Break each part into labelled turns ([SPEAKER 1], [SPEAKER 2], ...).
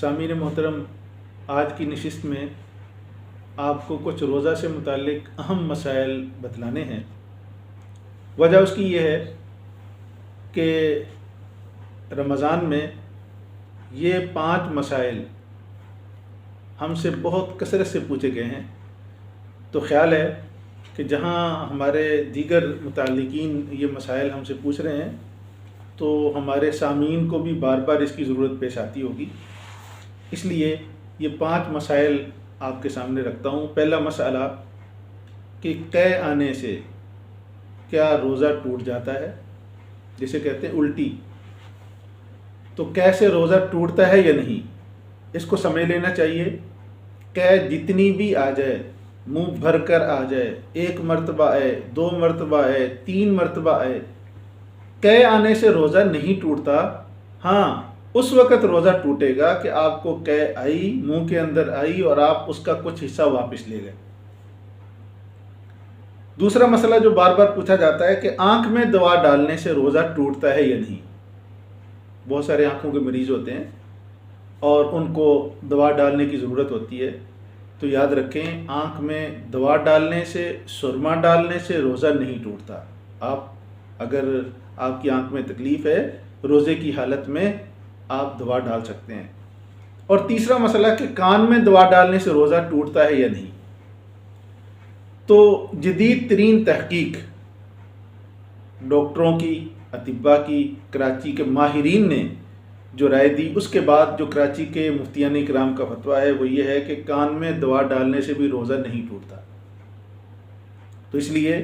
[SPEAKER 1] سامعین محترم، آج کی نشست میں آپ کو کچھ روزہ سے متعلق اہم مسائل بتلانے ہیں۔ وجہ اس کی یہ ہے کہ رمضان میں یہ 5 مسائل ہم سے بہت کثرت سے پوچھے گئے ہیں، تو خیال ہے کہ جہاں ہمارے دیگر متعلقین یہ مسائل ہم سے پوچھ رہے ہیں تو ہمارے سامعین کو بھی بار بار اس کی ضرورت پیش آتی ہوگی، اس لیے یہ 5 مسائل آپ کے سامنے رکھتا ہوں۔ پہلا مسئلہ کہ قے آنے سے کیا روزہ ٹوٹ جاتا ہے، جسے کہتے ہیں الٹی، تو قے سے روزہ ٹوٹتا ہے یا نہیں، اس کو سمجھ لینا چاہیے۔ قے جتنی بھی آ جائے، منہ بھر کر آ جائے، 1 مرتبہ آئے، 2 مرتبہ آئے، 3 مرتبہ آئے، قے آنے سے روزہ نہیں ٹوٹتا۔ ہاں، اس وقت روزہ ٹوٹے گا کہ آپ کو قے آئی، منہ کے اندر آئی اور آپ اس کا کچھ حصہ واپس لے گئے۔ دوسرا مسئلہ جو بار بار پوچھا جاتا ہے کہ آنکھ میں دوا ڈالنے سے روزہ ٹوٹتا ہے یا نہیں۔ بہت سارے آنکھوں کے مریض ہوتے ہیں اور ان کو دوا ڈالنے کی ضرورت ہوتی ہے، تو یاد رکھیں آنکھ میں دوا ڈالنے سے، سرما ڈالنے سے روزہ نہیں ٹوٹتا۔ اگر آپ کی آنکھ میں تکلیف ہے، روزے کی حالت میں آپ دوا ڈال سکتے ہیں۔ اور تیسرا مسئلہ کہ کان میں دوا ڈالنے سے روزہ ٹوٹتا ہے یا نہیں۔ تو جدید ترین تحقیق ڈاکٹروں کی، اطباء کی، کراچی کے ماہرین نے جو رائے دی، اس کے بعد جو کراچی کے مفتیان کرام کا فتویٰ ہے وہ یہ ہے کہ کان میں دوا ڈالنے سے بھی روزہ نہیں ٹوٹتا۔ تو اس لیے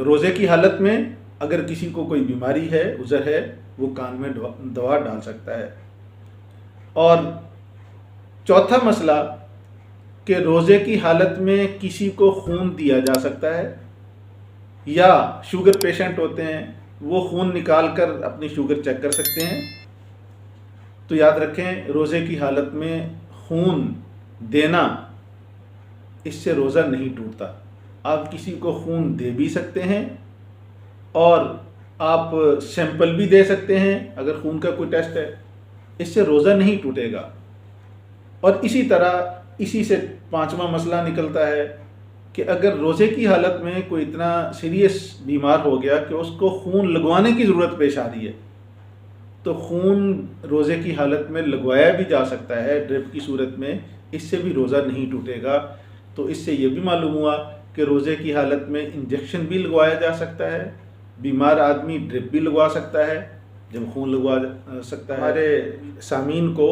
[SPEAKER 1] روزے کی حالت میں اگر کسی کو کوئی بیماری ہے، عذر ہے، وہ کان میں دوا ڈال سکتا ہے۔ اور چوتھا مسئلہ کہ روزے کی حالت میں کسی کو خون دیا جا سکتا ہے، یا شوگر پیشنٹ ہوتے ہیں وہ خون نکال کر اپنی شوگر چیک کر سکتے ہیں۔ تو یاد رکھیں روزے کی حالت میں خون دینا، اس سے روزہ نہیں ٹوٹتا۔ آپ کسی کو خون دے بھی سکتے ہیں اور آپ سیمپل بھی دے سکتے ہیں اگر خون کا کوئی ٹیسٹ ہے، اس سے روزہ نہیں ٹوٹے گا۔ اور اسی طرح اسی سے 5واں مسئلہ نکلتا ہے کہ اگر روزے کی حالت میں کوئی اتنا سیریس بیمار ہو گیا کہ اس کو خون لگوانے کی ضرورت پیش آ رہی ہے، تو خون روزے کی حالت میں لگوایا بھی جا سکتا ہے ڈرپ کی صورت میں، اس سے بھی روزہ نہیں ٹوٹے گا۔ تو اس سے یہ بھی معلوم ہوا کہ روزے کی حالت میں انجیکشن بھی لگوایا جا سکتا ہے، بیمار آدمی ڈرپ بھی لگوا سکتا ہے جب خون لگوا سکتا ہے۔ ہمارے سامعین کو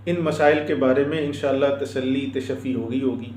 [SPEAKER 1] ان مسائل کے بارے میں انشاءاللہ تسلی تشفی ہوگی۔